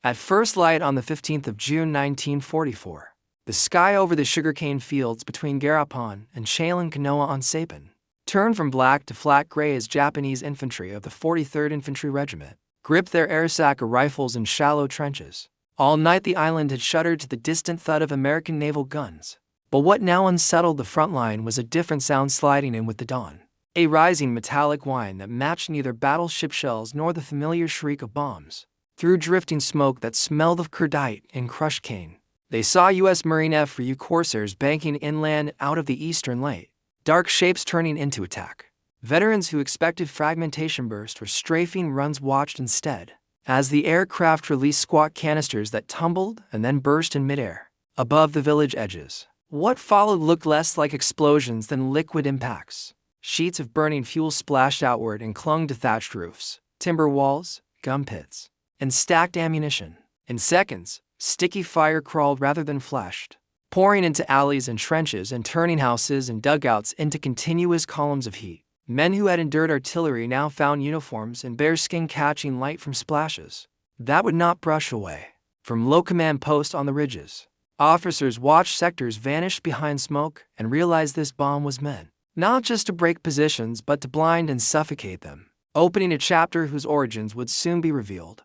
At first light on the 15th of June 1944, the sky over the sugarcane fields between Garapan and Chalen-Kanoa-on-Sapin turned from black to flat gray as Japanese infantry of the 43rd Infantry Regiment gripped their Arisaka rifles in shallow trenches. All night the island had shuddered to the distant thud of American naval guns. But what now unsettled the front line was a different sound sliding in with the dawn. A rising metallic whine that matched neither battleship shells nor the familiar shriek of bombs. Through drifting smoke that smelled of curdite and crushed cane, they saw U.S. Marine F-4U corsairs banking inland out of the eastern light, dark shapes turning into attack. Veterans who expected fragmentation burst or strafing runs watched instead, as the aircraft released squat canisters that tumbled and then burst in midair, above the village edges. What followed looked less like explosions than liquid impacts. Sheets of burning fuel splashed outward and clung to thatched roofs, timber walls, gun pits, and stacked ammunition. In seconds, sticky fire crawled rather than flashed, pouring into alleys and trenches and turning houses and dugouts into continuous columns of heat. Men who had endured artillery now found uniforms and bare skin catching light from splashes that would not brush away. From low command posts on the ridges, officers watched sectors vanish behind smoke and realized this bomb was meant not just to break positions but to blind and suffocate them, opening a chapter whose origins would soon be revealed.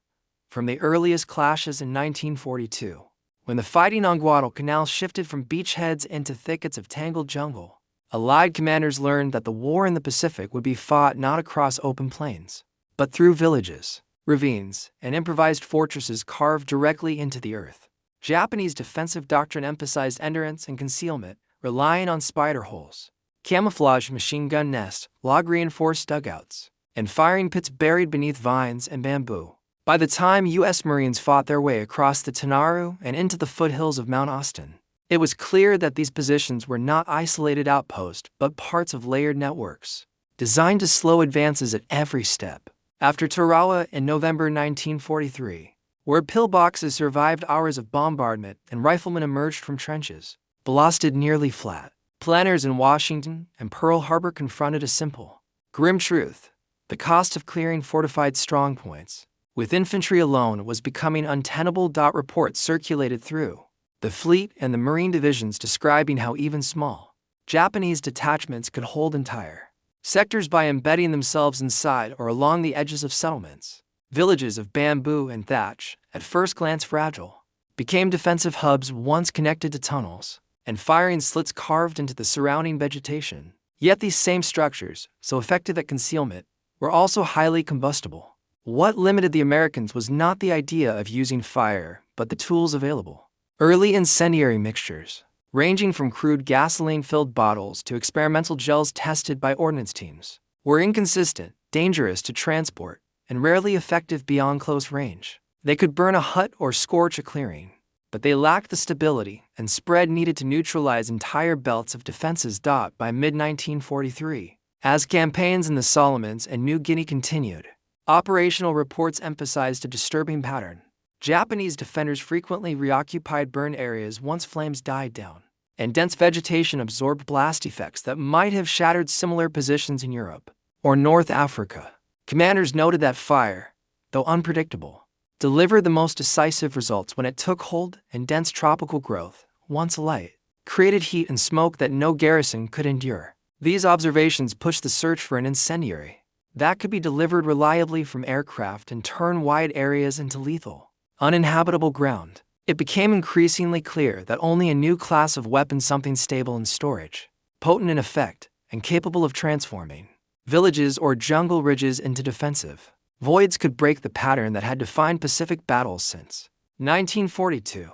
From the earliest clashes in 1942, when the fighting on Guadalcanal shifted from beachheads into thickets of tangled jungle, Allied commanders learned that the war in the Pacific would be fought not across open plains, but through villages, ravines, and improvised fortresses carved directly into the earth. Japanese defensive doctrine emphasized endurance and concealment, relying on spider holes, camouflaged machine gun nests, log-reinforced dugouts, and firing pits buried beneath vines and bamboo. By the time U.S. Marines fought their way across the Tanaru and into the foothills of Mount Austin, it was clear that these positions were not isolated outposts but parts of layered networks, designed to slow advances at every step. After Tarawa in November 1943, where pillboxes survived hours of bombardment and riflemen emerged from trenches, blasted nearly flat, planners in Washington and Pearl Harbor confronted a simple, grim truth: the cost of clearing fortified strongpoints with infantry alone was becoming untenable. Reports circulated through the fleet and the Marine divisions describing how even small Japanese detachments could hold entire sectors by embedding themselves inside or along the edges of settlements. Villages of bamboo and thatch, at first glance fragile, became defensive hubs once connected to tunnels and firing slits carved into the surrounding vegetation. Yet these same structures, so effective at concealment, were also highly combustible. What limited the Americans was not the idea of using fire, but the tools available. Early incendiary mixtures, ranging from crude gasoline-filled bottles to experimental gels tested by ordnance teams, were inconsistent, dangerous to transport, and rarely effective beyond close range. They could burn a hut or scorch a clearing, but they lacked the stability and spread needed to neutralize entire belts of defenses. By mid-1943, as campaigns in the Solomons and New Guinea continued, operational reports emphasized a disturbing pattern. Japanese defenders frequently reoccupied burned areas once flames died down, and dense vegetation absorbed blast effects that might have shattered similar positions in Europe or North Africa. Commanders noted that fire, though unpredictable, delivered the most decisive results when it took hold, and dense tropical growth, once alight, created heat and smoke that no garrison could endure. These observations pushed the search for an incendiary that could be delivered reliably from aircraft and turn wide areas into lethal, uninhabitable ground. It became increasingly clear that only a new class of weapon, something stable in storage, potent in effect, and capable of transforming villages or jungle ridges into defensive voids, could break the pattern that had defined Pacific battles since 1942.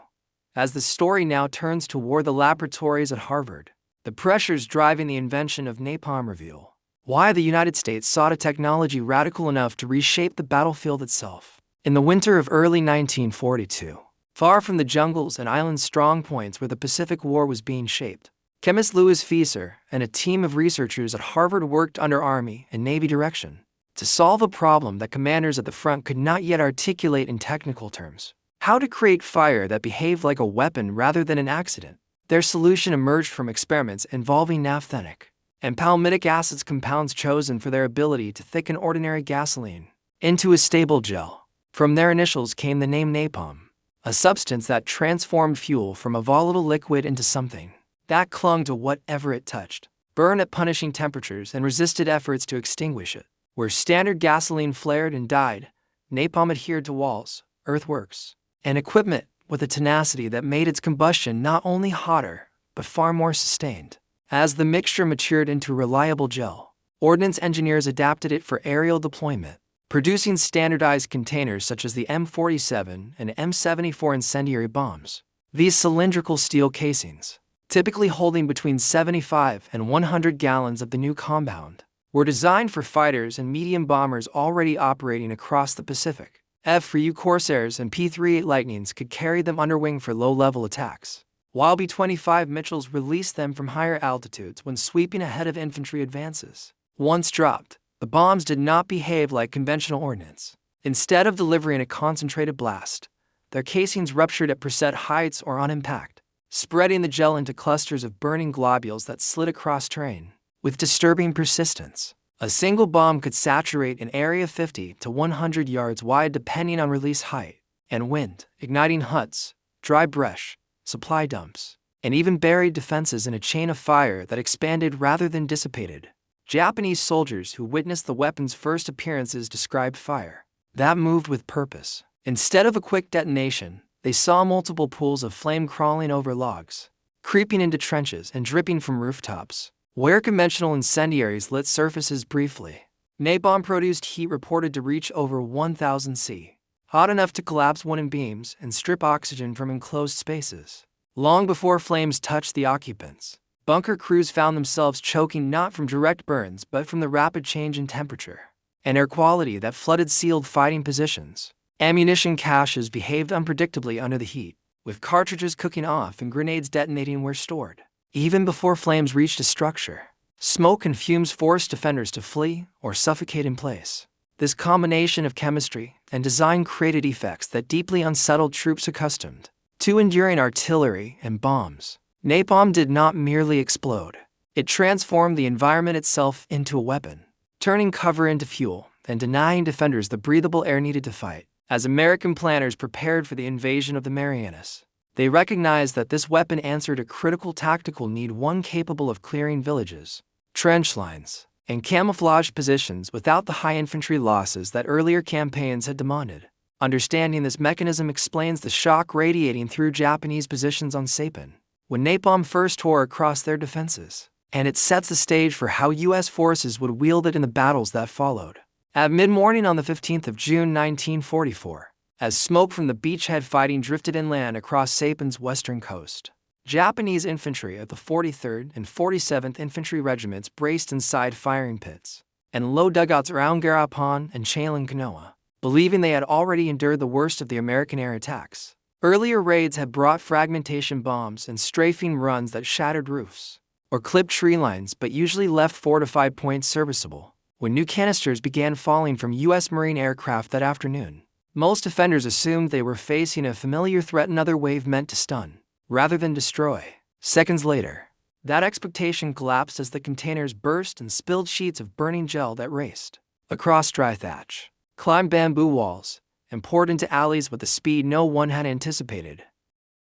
As the story now turns toward the laboratories at Harvard, the pressures driving the invention of napalm reveal why the United States sought a technology radical enough to reshape the battlefield itself. In the winter of early 1942, far from the jungles and island strong points where the Pacific War was being shaped, chemist Louis Fieser and a team of researchers at Harvard worked under Army and Navy direction to solve a problem that commanders at the front could not yet articulate in technical terms: how to create fire that behaved like a weapon rather than an accident. Their solution emerged from experiments involving naphthenic and palmitic acids, compounds chosen for their ability to thicken ordinary gasoline into a stable gel. From their initials came the name napalm, a substance that transformed fuel from a volatile liquid into something that clung to whatever it touched, burned at punishing temperatures, and resisted efforts to extinguish it. Where standard gasoline flared and died, napalm adhered to walls, earthworks, and equipment with a tenacity that made its combustion not only hotter, but far more sustained. As the mixture matured into a reliable gel, ordnance engineers adapted it for aerial deployment, producing standardized containers such as the M47 and M74 incendiary bombs. These cylindrical steel casings, typically holding between 75 and 100 gallons of the new compound, were designed for fighters and medium bombers already operating across the Pacific. F-3U Corsairs and P-38 Lightnings could carry them under wing for low-level attacks, while B-25 Mitchells released them from higher altitudes when sweeping ahead of infantry advances. Once dropped, the bombs did not behave like conventional ordnance. Instead of delivering a concentrated blast, their casings ruptured at preset heights or on impact, spreading the gel into clusters of burning globules that slid across terrain with disturbing persistence. A single bomb could saturate an area 50 to 100 yards wide depending on release height and wind, igniting huts, dry brush, supply dumps, and even buried defenses in a chain of fire that expanded rather than dissipated. Japanese soldiers who witnessed the weapon's first appearances described fire that moved with purpose. Instead of a quick detonation, they saw multiple pools of flame crawling over logs, creeping into trenches and dripping from rooftops, where conventional incendiaries lit surfaces briefly. Napalm produced heat reported to reach over 1,000 C, hot enough to collapse wooden beams and strip oxygen from enclosed spaces. Long before flames touched the occupants, bunker crews found themselves choking not from direct burns but from the rapid change in temperature and air quality that flooded sealed fighting positions. Ammunition caches behaved unpredictably under the heat, with cartridges cooking off and grenades detonating where stored. Even before flames reached a structure, smoke and fumes forced defenders to flee or suffocate in place. This combination of chemistry and design created effects that deeply unsettled troops accustomed to enduring artillery and bombs. Napalm did not merely explode. It transformed the environment itself into a weapon, turning cover into fuel and denying defenders the breathable air needed to fight. As American planners prepared for the invasion of the Marianas, they recognized that this weapon answered a critical tactical need, one capable of clearing villages, trench lines, and camouflaged positions without the high infantry losses that earlier campaigns had demanded. Understanding this mechanism explains the shock radiating through Japanese positions on Saipan when napalm first tore across their defenses, and it sets the stage for how U.S. forces would wield it in the battles that followed. At mid-morning on the 15th of June 1944, as smoke from the beachhead fighting drifted inland across Saipan's western coast, Japanese infantry of the 43rd and 47th Infantry Regiments braced inside firing pits and low dugouts around Garapan and Kanoa, believing they had already endured the worst of the American air attacks. Earlier raids had brought fragmentation bombs and strafing runs that shattered roofs or clipped tree lines but usually left fortified points serviceable. When new canisters began falling from U.S. Marine aircraft that afternoon, most defenders assumed they were facing a familiar threat another wave meant to stun, rather than destroy. Seconds later, that expectation collapsed as the containers burst and spilled sheets of burning gel that raced across dry thatch, climbed bamboo walls, and poured into alleys with a speed no one had anticipated.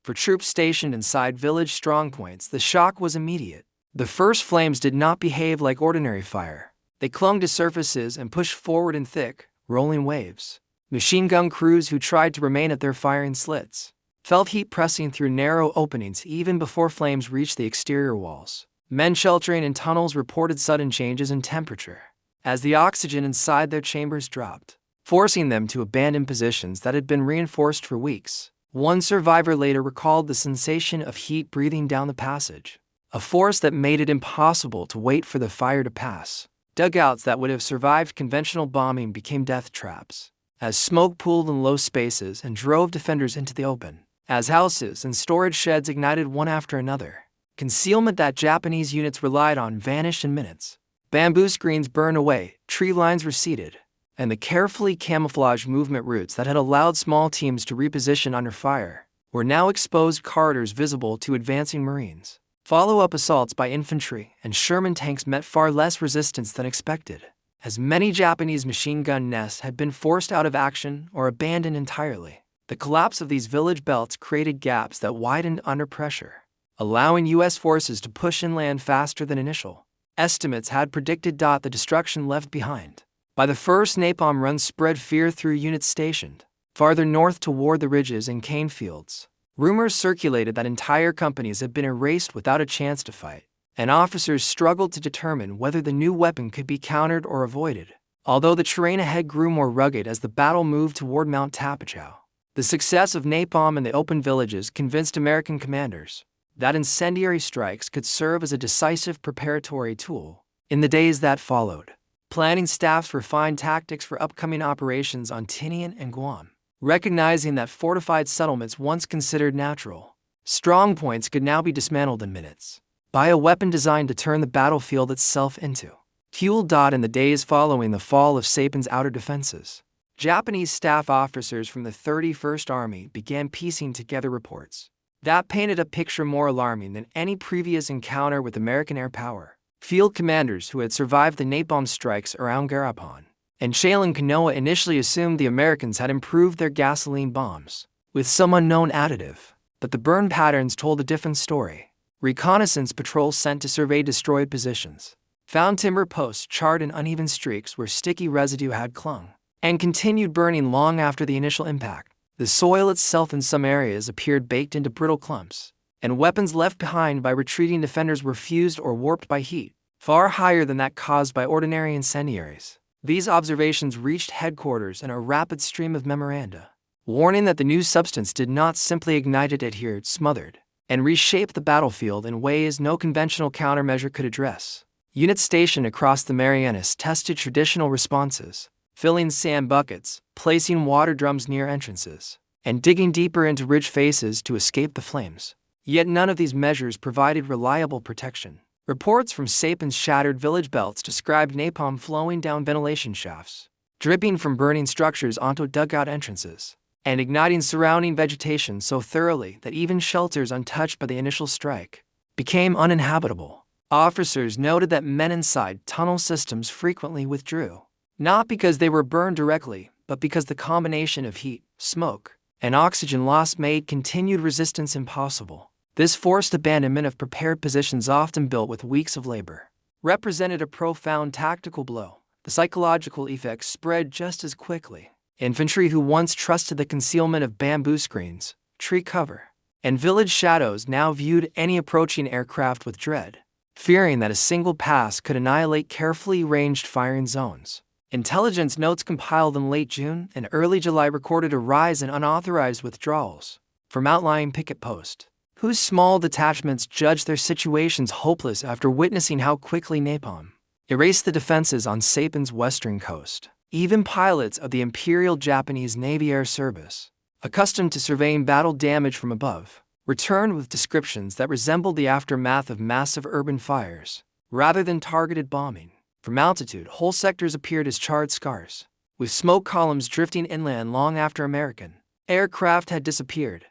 For troops stationed inside village strongpoints, the shock was immediate. The first flames did not behave like ordinary fire. They clung to surfaces and pushed forward in thick, rolling waves. Machine gun crews who tried to remain at their firing slits felt heat pressing through narrow openings even before flames reached the exterior walls. Men sheltering in tunnels reported sudden changes in temperature as the oxygen inside their chambers dropped, forcing them to abandon positions that had been reinforced for weeks. One survivor later recalled the sensation of heat breathing down the passage, a force that made it impossible to wait for the fire to pass. Dugouts that would have survived conventional bombing became death traps, as smoke pooled in low spaces and drove defenders into the open. As houses and storage sheds ignited one after another, concealment that Japanese units relied on vanished in minutes. Bamboo screens burned away, tree lines receded, and the carefully camouflaged movement routes that had allowed small teams to reposition under fire were now exposed corridors visible to advancing Marines. Follow-up assaults by infantry and Sherman tanks met far less resistance than expected. as many Japanese machine gun nests had been forced out of action or abandoned entirely. The collapse of these village belts created gaps that widened under pressure, allowing U.S. forces to push inland faster than initial estimates had predicted. The destruction left behind by the first napalm run spread fear through units stationed farther north toward the ridges and cane fields. Rumors circulated that entire companies had been erased without a chance to fight, and officers struggled to determine whether the new weapon could be countered or avoided. Although the terrain ahead grew more rugged as the battle moved toward Mount Tapachau, the success of napalm in the open villages convinced American commanders that incendiary strikes could serve as a decisive preparatory tool. In the days that followed, planning staffs refined tactics for upcoming operations on Tinian and Guam, recognizing that fortified settlements once considered natural strongpoints could now be dismantled in minutes by a weapon designed to turn the battlefield itself into fuel. In the days following the fall of Sapen's outer defenses, Japanese staff officers from the 31st Army began piecing together reports that painted a picture more alarming than any previous encounter with American air power. Field commanders who had survived the napalm strikes around Garapan and Kanoa initially assumed the Americans had improved their gasoline bombs with some unknown additive, but the burn patterns told a different story. Reconnaissance patrols sent to survey destroyed positions found timber posts charred in uneven streaks where sticky residue had clung, and continued burning long after the initial impact. The soil itself in some areas appeared baked into brittle clumps, and weapons left behind by retreating defenders were fused or warped by heat, far higher than that caused by ordinary incendiaries. These observations reached headquarters in a rapid stream of memoranda, warning that the new substance did not simply ignite, it adhered, smothered, and reshaped the battlefield in ways no conventional countermeasure could address. Units stationed across the Marianas tested traditional responses, filling sand buckets, placing water drums near entrances, and digging deeper into ridge faces to escape the flames. Yet none of these measures provided reliable protection. Reports from Sapen's shattered village belts described napalm flowing down ventilation shafts, dripping from burning structures onto dugout entrances, and igniting surrounding vegetation so thoroughly that even shelters untouched by the initial strike became uninhabitable. Officers noted that men inside tunnel systems frequently withdrew, not because they were burned directly, but because the combination of heat, smoke, and oxygen loss made continued resistance impossible. This forced abandonment of prepared positions, often built with weeks of labor, represented a profound tactical blow. The psychological effects spread just as quickly. Infantry who once trusted the concealment of bamboo screens, tree cover, and village shadows now viewed any approaching aircraft with dread, fearing that a single pass could annihilate carefully ranged firing zones. Intelligence notes compiled in late June and early July recorded a rise in unauthorized withdrawals from outlying picket posts, whose small detachments judged their situations hopeless after witnessing how quickly napalm erased the defenses on Sapen's western coast. Even pilots of the Imperial Japanese Navy Air Service, accustomed to surveying battle damage from above, returned with descriptions that resembled the aftermath of massive urban fires, rather than targeted bombing. From altitude, whole sectors appeared as charred scars, with smoke columns drifting inland long after American aircraft had disappeared.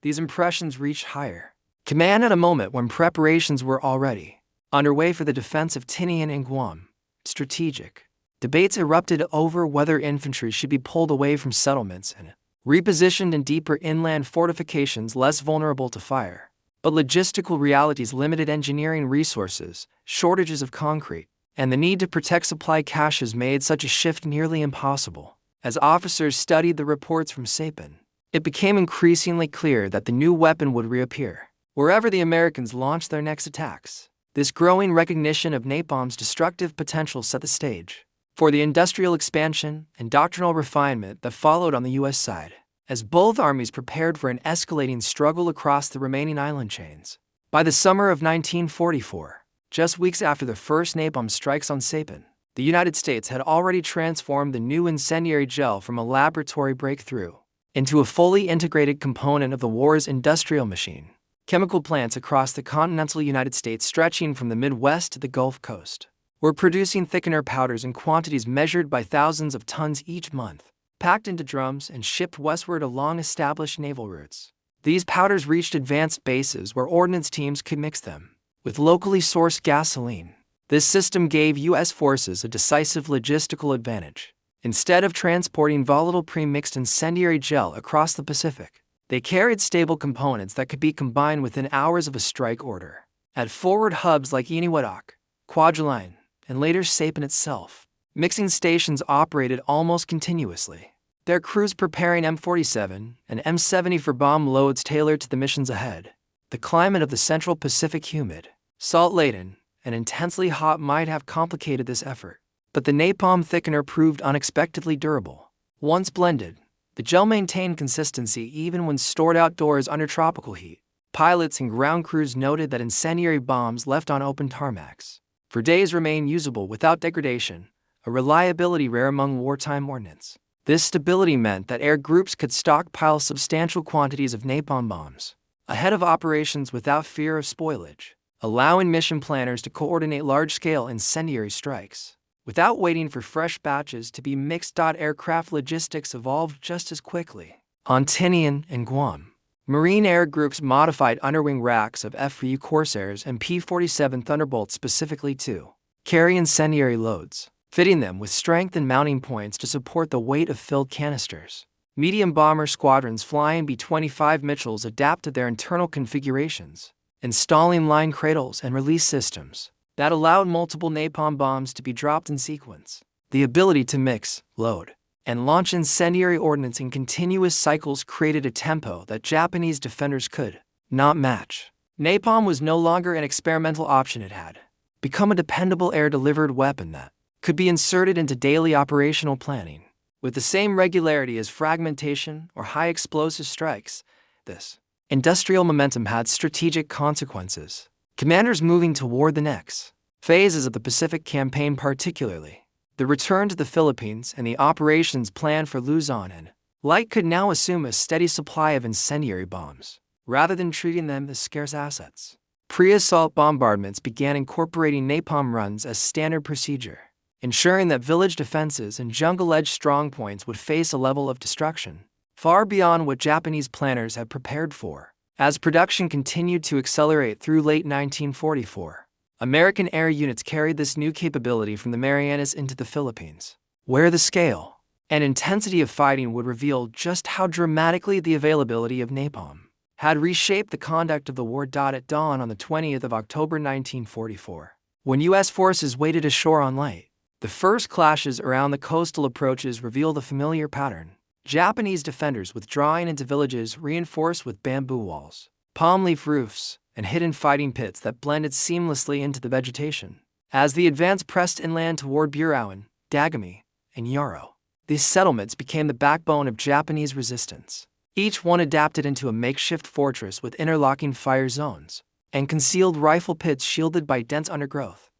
These impressions reached higher command at a moment when preparations were already underway for the defense of Tinian and Guam. Strategic debates erupted over whether infantry should be pulled away from settlements and repositioned in deeper inland fortifications less vulnerable to fire. But logistical realities limited engineering resources, shortages of concrete, and the need to protect supply caches made such a shift nearly impossible. As officers studied the reports from Sapen, it became increasingly clear that the new weapon would reappear wherever the Americans launched their next attacks. This growing recognition of napalm's destructive potential set the stage for the industrial expansion and doctrinal refinement that followed on the U.S. side, as both armies prepared for an escalating struggle across the remaining island chains. By the summer of 1944, just weeks after the first napalm strikes on Sapen, the United States had already transformed the new incendiary gel from a laboratory breakthrough into a fully integrated component of the war's industrial machine. Chemical plants across the continental United States, stretching from the Midwest to the Gulf Coast, were producing thickener powders in quantities measured by thousands of tons each month, packed into drums and shipped westward along established naval routes. These powders reached advanced bases where ordnance teams could mix them with locally sourced gasoline, This system gave U.S. forces a decisive logistical advantage. Instead of transporting volatile pre-mixed incendiary gel across the Pacific, they carried stable components that could be combined within hours of a strike order. At forward hubs like Eniwetok, Kwajalein, and later Saipan itself, mixing stations operated almost continuously, their crews preparing M47 and M70 for bomb loads tailored to the missions ahead. The climate of the Central Pacific, humid, salt-laden, and intensely hot, might have complicated this effort, but the napalm thickener proved unexpectedly durable. Once blended, the gel maintained consistency even when stored outdoors under tropical heat. Pilots and ground crews noted that incendiary bombs left on open tarmacs for days remained usable without degradation, a reliability rare among wartime ordnance. This stability meant that air groups could stockpile substantial quantities of napalm bombs ahead of operations without fear of spoilage, allowing mission planners to coordinate large-scale incendiary strikes without waiting for fresh batches to be mixed. Aircraft logistics evolved just as quickly. On Tinian and Guam, Marine air groups modified underwing racks of FU Corsairs and P-47 Thunderbolts specifically to carry incendiary loads, fitting them with strength and mounting points to support the weight of filled canisters. Medium bomber squadrons flying B-25 Mitchells adapted their internal configurations, installing line cradles and release systems that allowed multiple napalm bombs to be dropped in sequence. The ability to mix, load, and launch incendiary ordnance in continuous cycles created a tempo that Japanese defenders could not match. Napalm was no longer an experimental option. It had become a dependable air-delivered weapon that could be inserted into daily operational planning with the same regularity as fragmentation or high-explosive strikes. This industrial momentum had strategic consequences. Commanders moving toward the next phases of the Pacific campaign, particularly the return to the Philippines and the operations planned for Luzon and Leyte, could now assume a steady supply of incendiary bombs, rather than treating them as scarce assets. Pre-assault bombardments began incorporating napalm runs as standard procedure, ensuring that village defenses and jungle-edge strongpoints would face a level of destruction far beyond what Japanese planners had prepared for. As production continued to accelerate through late 1944, American air units carried this new capability from the Marianas into the Philippines, where the scale and intensity of fighting would reveal just how dramatically the availability of napalm had reshaped the conduct of the war. At dawn on the 20th of October 1944, when U.S. forces waded ashore on Leyte, the first clashes around the coastal approaches revealed a familiar pattern. Japanese defenders withdrawing into villages reinforced with bamboo walls, palm leaf roofs, and hidden fighting pits that blended seamlessly into the vegetation. As the advance pressed inland toward Burauen, Dagami, and Yaro, these settlements became the backbone of Japanese resistance. Each one adapted into a makeshift fortress with interlocking fire zones and concealed rifle pits shielded by dense undergrowth.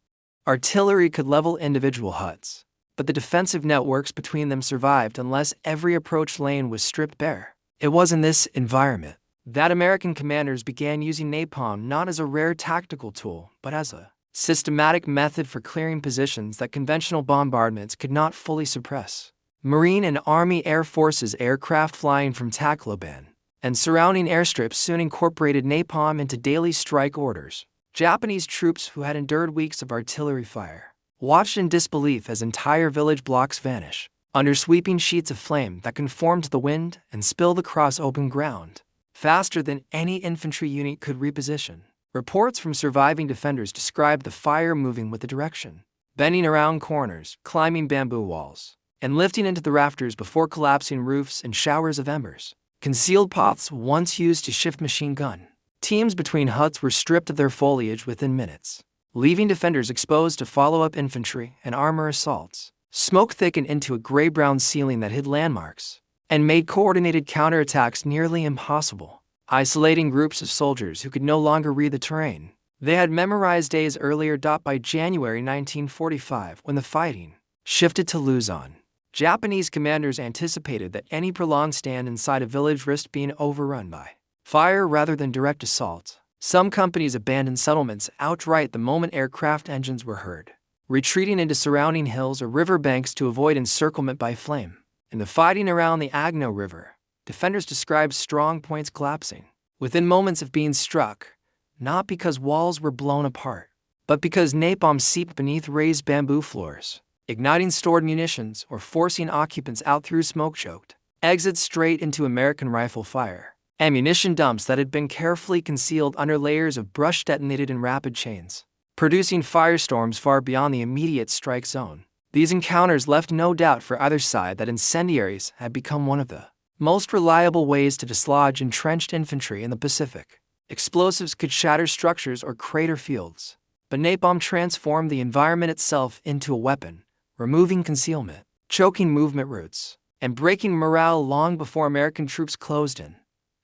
Artillery could level individual huts, but the defensive networks between them survived unless every approach lane was stripped bare. It was in this environment that American commanders began using napalm not as a rare tactical tool, but as a systematic method for clearing positions that conventional bombardments could not fully suppress. Marine and Army Air Forces aircraft flying from Tacloban and surrounding airstrips soon incorporated napalm into daily strike orders. Japanese troops who had endured weeks of artillery fire watched in disbelief as entire village blocks vanish under sweeping sheets of flame that conformed to the wind and spilled across open ground faster than any infantry unit could reposition. Reports from surviving defenders described the fire moving with the direction, bending around corners, climbing bamboo walls, and lifting into the rafters before collapsing roofs and showers of embers. Concealed paths once used to shift machine gun teams between huts were stripped of their foliage within minutes, leaving defenders exposed to follow-up infantry and armor assaults. Smoke thickened into a gray-brown ceiling that hid landmarks and made coordinated counterattacks nearly impossible, isolating groups of soldiers who could no longer read the terrain they had memorized days earlier. By January 1945, when the fighting shifted to Luzon, Japanese commanders anticipated that any prolonged stand inside a village risked being overrun by fire rather than direct assault. Some companies abandoned settlements outright the moment aircraft engines were heard, retreating into surrounding hills or riverbanks to avoid encirclement by flame. In the fighting around the Agno River, defenders described strong points collapsing within moments of being struck, not because walls were blown apart, but because napalm seeped beneath raised bamboo floors, igniting stored munitions or forcing occupants out through smoke-choked exits straight into American rifle fire. Ammunition dumps that had been carefully concealed under layers of brush detonated in rapid chains, producing firestorms far beyond the immediate strike zone. These encounters left no doubt for either side that incendiaries had become one of the most reliable ways to dislodge entrenched infantry in the Pacific. Explosives could shatter structures or crater fields, but napalm transformed the environment itself into a weapon, removing concealment, choking movement routes, and breaking morale long before American troops closed in.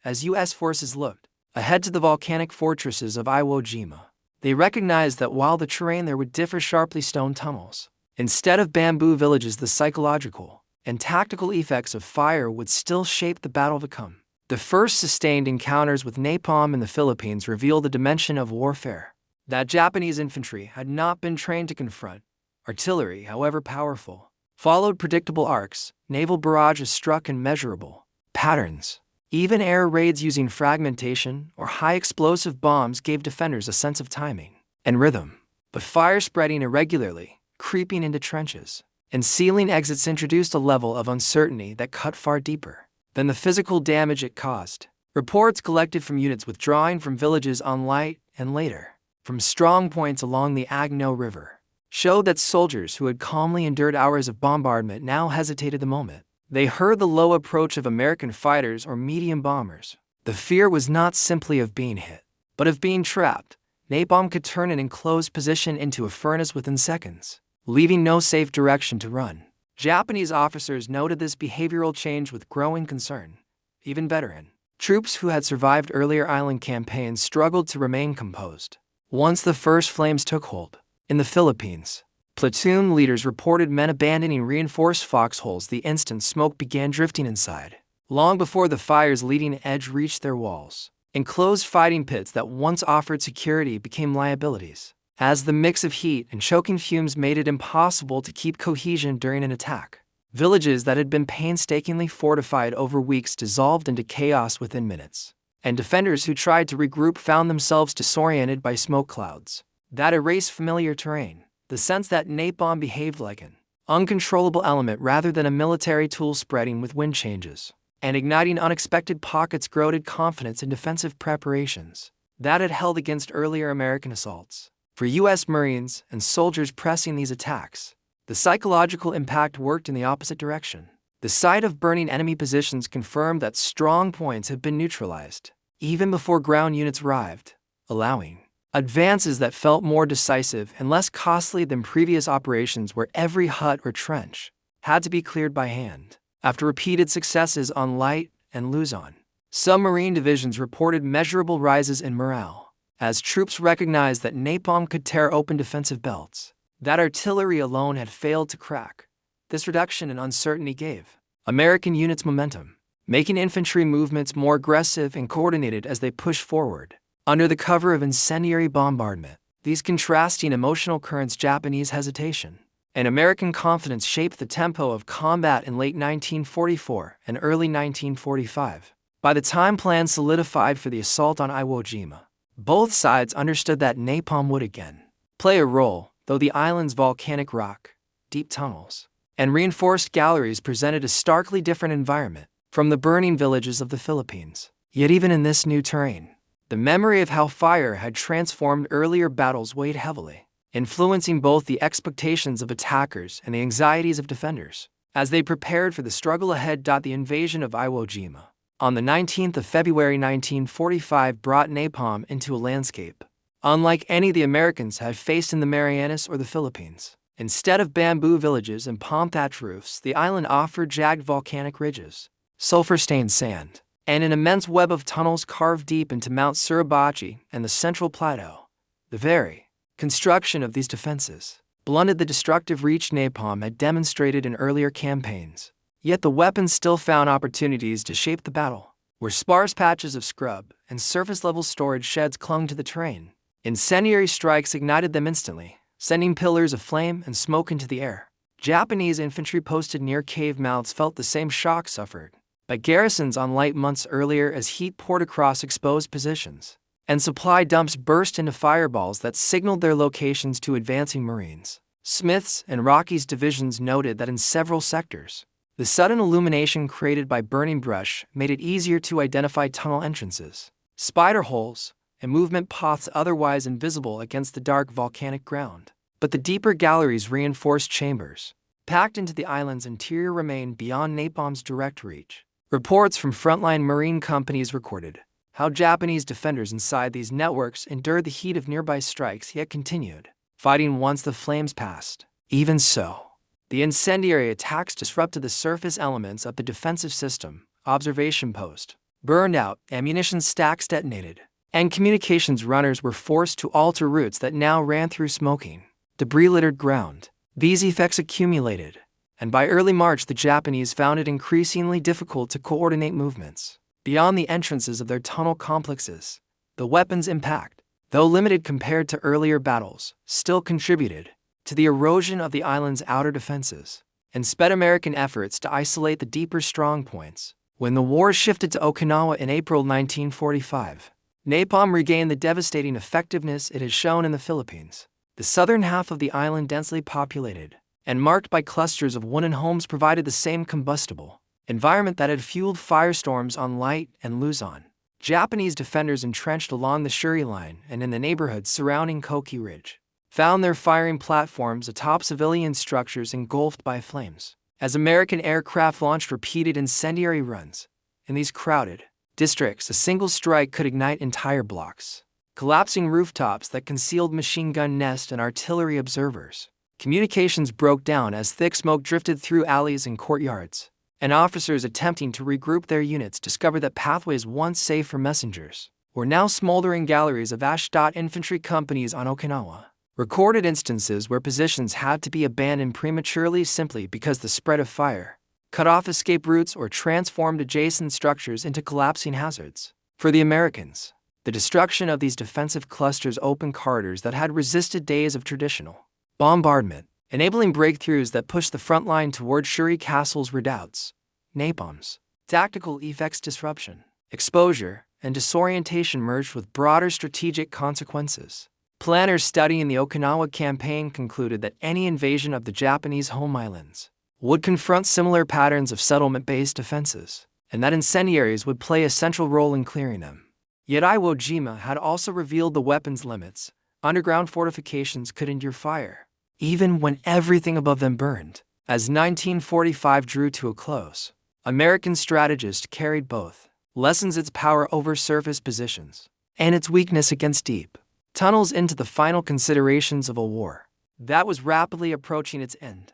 As U.S. forces looked ahead to the volcanic fortresses of Iwo Jima, they recognized that while the terrain there would differ sharply, stone tunnels instead of bamboo villages, the psychological and tactical effects of fire would still shape the battle to come. The first sustained encounters with napalm in the Philippines revealed a dimension of warfare that Japanese infantry had not been trained to confront. Artillery, however powerful, followed predictable arcs, naval barrages struck in measurable patterns. Even air raids using fragmentation or high-explosive bombs gave defenders a sense of timing and rhythm. But fire spreading irregularly, creeping into trenches, and sealing exits introduced a level of uncertainty that cut far deeper than the physical damage it caused. Reports collected from units withdrawing from villages on Light and later from strong points along the Agno River showed that soldiers who had calmly endured hours of bombardment now hesitated the moment they heard the low approach of American fighters or medium bombers. The fear was not simply of being hit, but of being trapped. Napalm could turn an enclosed position into a furnace within seconds, leaving no safe direction to run. Japanese officers noted this behavioral change with growing concern. Even veteran troops who had survived earlier island campaigns struggled to remain composed. Once the first flames took hold in the Philippines, platoon leaders reported men abandoning reinforced foxholes the instant smoke began drifting inside. Long before the fire's leading edge reached their walls, enclosed fighting pits that once offered security became liabilities, as the mix of heat and choking fumes made it impossible to keep cohesion during an attack. Villages that had been painstakingly fortified over weeks dissolved into chaos within minutes, and defenders who tried to regroup found themselves disoriented by smoke clouds that erased familiar terrain. The sense that napalm behaved like an uncontrollable element rather than a military tool spreading with wind changes and igniting unexpected pockets eroded confidence in defensive preparations that had held against earlier American assaults. For U.S. Marines and soldiers pressing these attacks, the psychological impact worked in the opposite direction. The sight of burning enemy positions confirmed that strong points had been neutralized, even before ground units arrived, allowing advances that felt more decisive and less costly than previous operations where every hut or trench had to be cleared by hand. After repeated successes on Light and Luzon, some Marine divisions reported measurable rises in morale, as troops recognized that napalm could tear open defensive belts that artillery alone had failed to crack. This reduction in uncertainty gave American units momentum, making infantry movements more aggressive and coordinated as they pushed forward. Under the cover of incendiary bombardment, these contrasting emotional currents, Japanese hesitation and American confidence, shaped the tempo of combat in late 1944 and early 1945. By the time plans solidified for the assault on Iwo Jima, both sides understood that napalm would again play a role, though the island's volcanic rock, deep tunnels, and reinforced galleries presented a starkly different environment from the burning villages of the Philippines. Yet even in this new terrain, the memory of how fire had transformed earlier battles weighed heavily, influencing both the expectations of attackers and the anxieties of defenders as they prepared for the struggle ahead. The invasion of Iwo Jima on the 19th of February 1945 brought napalm into a landscape unlike any the Americans had faced in the Marianas or the Philippines. Instead of bamboo villages and palm-thatched roofs, the island offered jagged volcanic ridges, sulfur-stained sand, and an immense web of tunnels carved deep into Mount Suribachi and the Central Plateau. The very construction of these defenses blunted the destructive reach napalm had demonstrated in earlier campaigns. Yet the weapons still found opportunities to shape the battle. Where sparse patches of scrub and surface-level storage sheds clung to the terrain, incendiary strikes ignited them instantly, sending pillars of flame and smoke into the air. Japanese infantry posted near cave mouths felt the same shock suffered by garrisons on Light months earlier as heat poured across exposed positions. and supply dumps burst into fireballs that signaled their locations to advancing Marines. Smith's and Rocky's divisions noted that in several sectors, the sudden illumination created by burning brush made it easier to identify tunnel entrances, spider holes, and movement paths otherwise invisible against the dark volcanic ground. But the deeper galleries' reinforced chambers, packed into the island's interior, remained beyond napalm's direct reach. Reports from frontline Marine companies recorded how Japanese defenders inside these networks endured the heat of nearby strikes yet continued fighting once the flames passed. Even so, the incendiary attacks disrupted the surface elements of the defensive system. Observation post burned out, ammunition stacks detonated, and communications runners were forced to alter routes that now ran through smoking, debris-littered ground. These effects accumulated, and by early March the Japanese found it increasingly difficult to coordinate movements beyond the entrances of their tunnel complexes. The weapons' impact, though limited compared to earlier battles, still contributed to the erosion of the island's outer defenses and sped American efforts to isolate the deeper strongpoints. When the war shifted to Okinawa in April 1945, napalm regained the devastating effectiveness it had shown in the Philippines. The southern half of the island, densely populated and marked by clusters of wooden homes, provided the same combustible environment that had fueled firestorms on Light and Luzon. Japanese defenders entrenched along the Shuri Line and in the neighborhoods surrounding Koki Ridge found their firing platforms atop civilian structures engulfed by flames. As American aircraft launched repeated incendiary runs in these crowded districts, a single strike could ignite entire blocks, collapsing rooftops that concealed machine gun nests and artillery observers. Communications broke down as thick smoke drifted through alleys and courtyards, and officers attempting to regroup their units discovered that pathways once safe for messengers were now smoldering galleries of ash. Infantry companies on Okinawa recorded instances where positions had to be abandoned prematurely simply because the spread of fire cut off escape routes or transformed adjacent structures into collapsing hazards. For the Americans, the destruction of these defensive clusters opened corridors that had resisted days of traditional bombardment, enabling breakthroughs that pushed the front line toward Shuri Castle's redoubts. Napalm's tactical effects, disruption, exposure, and disorientation merged with broader strategic consequences. Planners studying the Okinawa campaign concluded that any invasion of the Japanese home islands would confront similar patterns of settlement-based defenses, and that incendiaries would play a central role in clearing them. Yet Iwo Jima had also revealed the weapons' limits. Underground fortifications could endure fire, even when everything above them burned. As 1945 drew to a close, American strategists carried both lessons: its power over surface positions and its weakness against deep tunnels into the final considerations of a war that was rapidly approaching its end.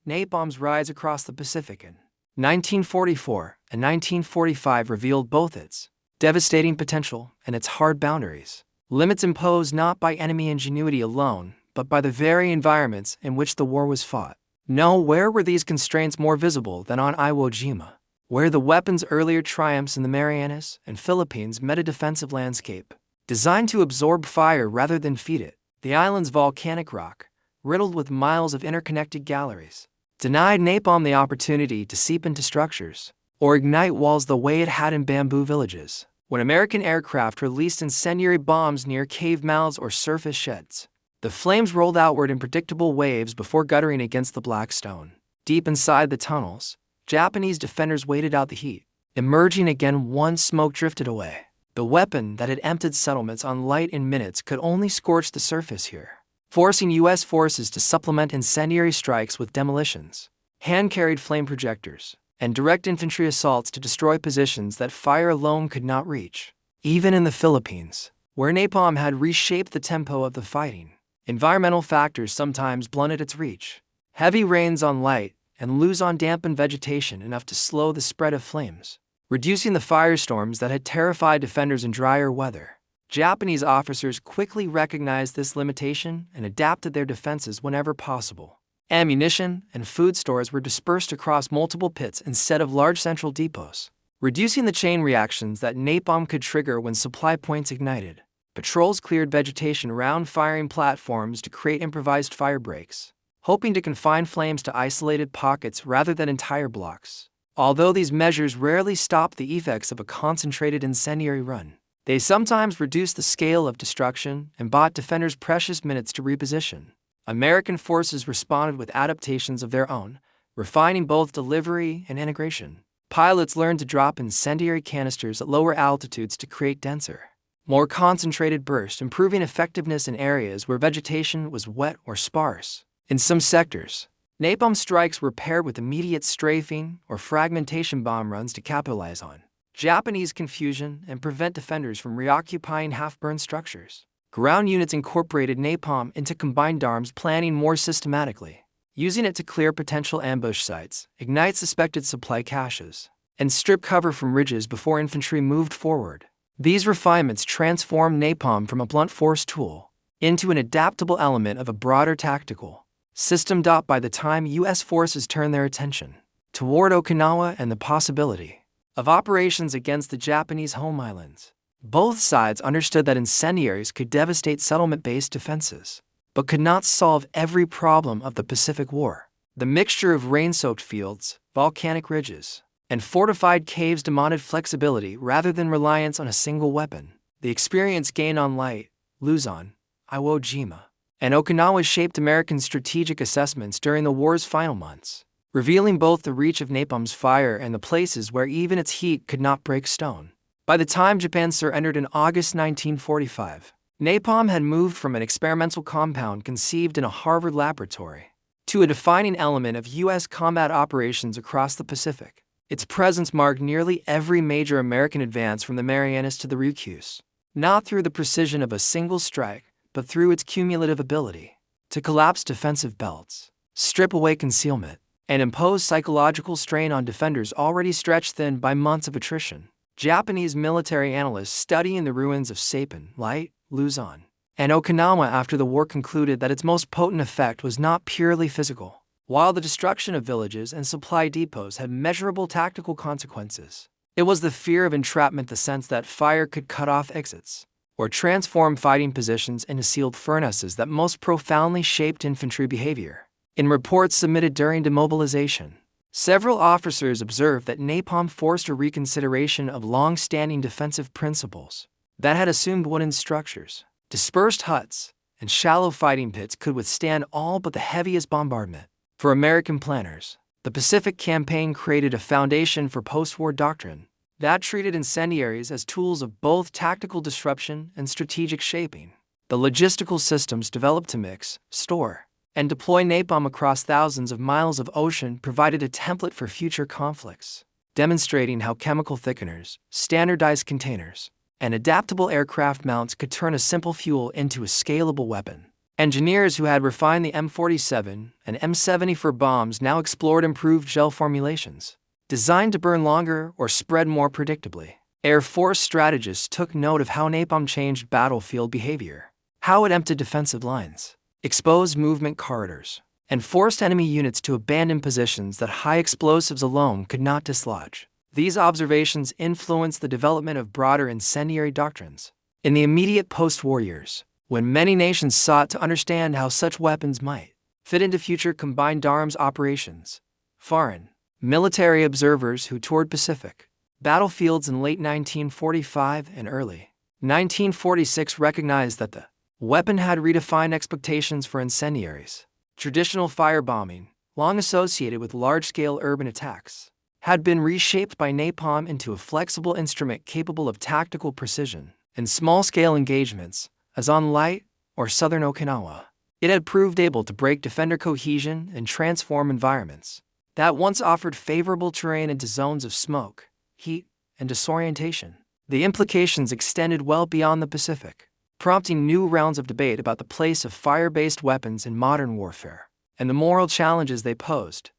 Napalm's rise across the Pacific in 1944 and 1945 revealed both its devastating potential and its hard boundaries, limits imposed not by enemy ingenuity alone, but by the very environments in which the war was fought. Nowhere were these constraints more visible than on Iwo Jima, where the weapon's earlier triumphs in the Marianas and Philippines met a defensive landscape designed to absorb fire rather than feed it. The island's volcanic rock, riddled with miles of interconnected galleries, denied napalm the opportunity to seep into structures or ignite walls the way it had in bamboo villages. When American aircraft released incendiary bombs near cave mouths or surface sheds, the flames rolled outward in predictable waves before guttering against the black stone. Deep inside the tunnels, Japanese defenders waited out the heat, emerging again once smoke drifted away. The weapon that had emptied settlements on Light in minutes could only scorch the surface here, forcing U.S. forces to supplement incendiary strikes with demolitions, hand-carried flame projectors, and direct infantry assaults to destroy positions that fire alone could not reach. Even in the Philippines, where napalm had reshaped the tempo of the fighting, environmental factors sometimes blunted its reach. Heavy rains on Light and Luzon dampened vegetation enough to slow the spread of flames, reducing the firestorms that had terrified defenders in drier weather. Japanese officers quickly recognized this limitation and adapted their defenses whenever possible. Ammunition and food stores were dispersed across multiple pits instead of large central depots, reducing the chain reactions that napalm could trigger when supply points ignited. Patrols cleared vegetation around firing platforms to create improvised fire breaks, hoping to confine flames to isolated pockets rather than entire blocks. Although these measures rarely stopped the effects of a concentrated incendiary run, They sometimes reduced the scale of destruction and bought defenders precious minutes to reposition. American forces responded with adaptations of their own, refining both delivery and integration. Pilots learned to drop incendiary canisters at lower altitudes to create denser, more concentrated bursts, improving effectiveness in areas where vegetation was wet or sparse. In some sectors, napalm strikes were paired with immediate strafing or fragmentation bomb runs to capitalize on Japanese confusion and prevent defenders from reoccupying half-burned structures. Ground units incorporated napalm into combined arms planning more systematically, using it to clear potential ambush sites, ignite suspected supply caches, and strip cover from ridges before infantry moved forward. These refinements transformed napalm from a blunt force tool into an adaptable element of a broader tactical system. By the time U.S. forces turned their attention toward Okinawa and the possibility of operations against the Japanese home islands, both sides understood that incendiaries could devastate settlement-based defenses, but could not solve every problem of the Pacific War. The mixture of rain-soaked fields, volcanic ridges, and fortified caves demanded flexibility rather than reliance on a single weapon. The experience gained on Light, Luzon, Iwo Jima, and Okinawa shaped American strategic assessments during the war's final months, revealing both the reach of napalm's fire and the places where even its heat could not break stone. By the time Japan surrendered in August 1945, napalm had moved from an experimental compound conceived in a Harvard laboratory to a defining element of U.S. combat operations across the Pacific. Its presence marked nearly every major American advance from the Marianas to the Ryukyus, not through the precision of a single strike, but through its cumulative ability to collapse defensive belts, strip away concealment, and impose psychological strain on defenders already stretched thin by months of attrition. Japanese military analysts studying the ruins of Saipan, Light, Luzon, and Okinawa after the war concluded that its most potent effect was not purely physical. While the destruction of villages and supply depots had measurable tactical consequences, it was the fear of entrapment, the sense that fire could cut off exits or transform fighting positions into sealed furnaces, that most profoundly shaped infantry behavior. In reports submitted during demobilization, several officers observed that napalm forced a reconsideration of long-standing defensive principles that had assumed wooden structures, dispersed huts, and shallow fighting pits could withstand all but the heaviest bombardment. For American planners, the Pacific Campaign created a foundation for post-war doctrine that treated incendiaries as tools of both tactical disruption and strategic shaping. The logistical systems developed to mix, store, and deploy napalm across thousands of miles of ocean provided a template for future conflicts, demonstrating how chemical thickeners, standardized containers, and adaptable aircraft mounts could turn a simple fuel into a scalable weapon. Engineers who had refined the M47 and M74 bombs now explored improved gel formulations, designed to burn longer or spread more predictably. Air Force strategists took note of how napalm changed battlefield behavior, how it emptied defensive lines, exposed movement corridors, and forced enemy units to abandon positions that high explosives alone could not dislodge. These observations influenced the development of broader incendiary doctrines. In the immediate post-war years, when many nations sought to understand how such weapons might fit into future combined arms operations, foreign military observers who toured Pacific battlefields in late 1945 and early 1946 recognized that the weapon had redefined expectations for incendiaries. Traditional firebombing, long associated with large-scale urban attacks, had been reshaped by napalm into a flexible instrument capable of tactical precision in small-scale engagements, as on Light or southern Okinawa. It had proved able to break defender cohesion and transform environments that once offered favorable terrain into zones of smoke, heat, and disorientation. The implications extended well beyond the Pacific, prompting new rounds of debate about the place of fire-based weapons in modern warfare and the moral challenges they posed.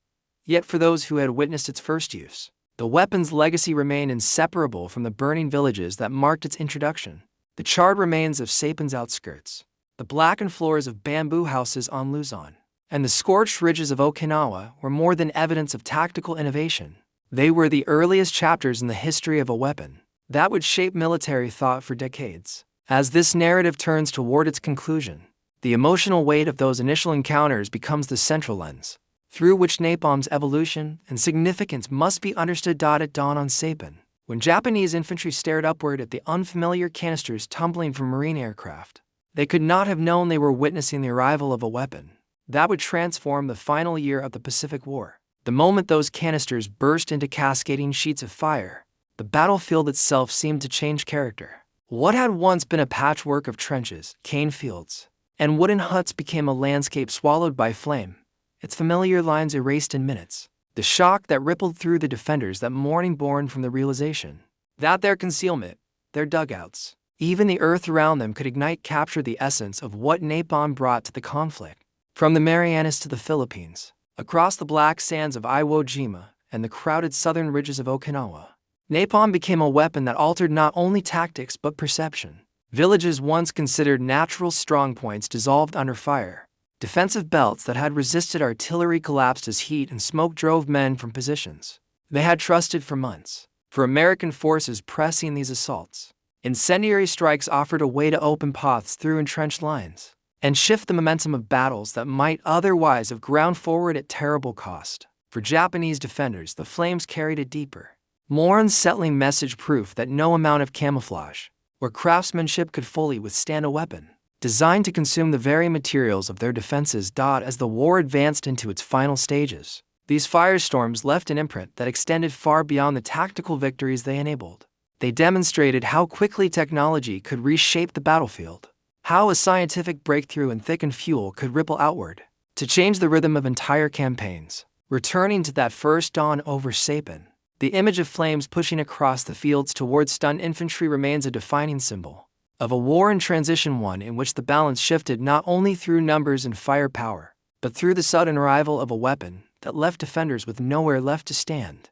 Yet for those who had witnessed its first use, the weapon's legacy remained inseparable from the burning villages that marked its introduction. The charred remains of Saipan's outskirts, the blackened floors of bamboo houses on Luzon, and the scorched ridges of Okinawa were more than evidence of tactical innovation. They were the earliest chapters in the history of a weapon that would shape military thought for decades. As this narrative turns toward its conclusion, the emotional weight of those initial encounters becomes the central lens through which napalm's evolution and significance must be understood. At dawn on Saipan, When Japanese infantry stared upward at the unfamiliar canisters tumbling from Marine aircraft, they could not have known they were witnessing the arrival of a weapon that would transform the final year of the Pacific War. The moment those canisters burst into cascading sheets of fire, the battlefield itself seemed to change character. What had once been a patchwork of trenches, cane fields, and wooden huts became a landscape swallowed by flame, its familiar lines erased in minutes. The shock that rippled through the defenders that morning born from the realization that their concealment, their dugouts, even the earth around them could ignite captured the essence of what napalm brought to the conflict. From the Marianas to the Philippines, across the black sands of Iwo Jima and the crowded southern ridges of Okinawa, napalm became a weapon that altered not only tactics but perception. Villages once considered natural strongpoints dissolved under fire. Defensive belts that had resisted artillery collapsed as heat and smoke drove men from positions they had trusted for months. For American forces pressing these assaults, incendiary strikes offered a way to open paths through entrenched lines and shift the momentum of battles that might otherwise have ground forward at terrible cost. For Japanese defenders, the flames carried a deeper, more unsettling message, proof that no amount of camouflage or craftsmanship could fully withstand a weapon designed to consume the very materials of their defenses. As the war advanced into its final stages, these firestorms left an imprint that extended far beyond the tactical victories they enabled. They demonstrated how quickly technology could reshape the battlefield, how a scientific breakthrough in thickened fuel could ripple outward to change the rhythm of entire campaigns. Returning to that first dawn over Saipan, the image of flames pushing across the fields towards stunned infantry remains a defining symbol of a war in transition, one in which the balance shifted not only through numbers and firepower, but through the sudden arrival of a weapon that left defenders with nowhere left to stand.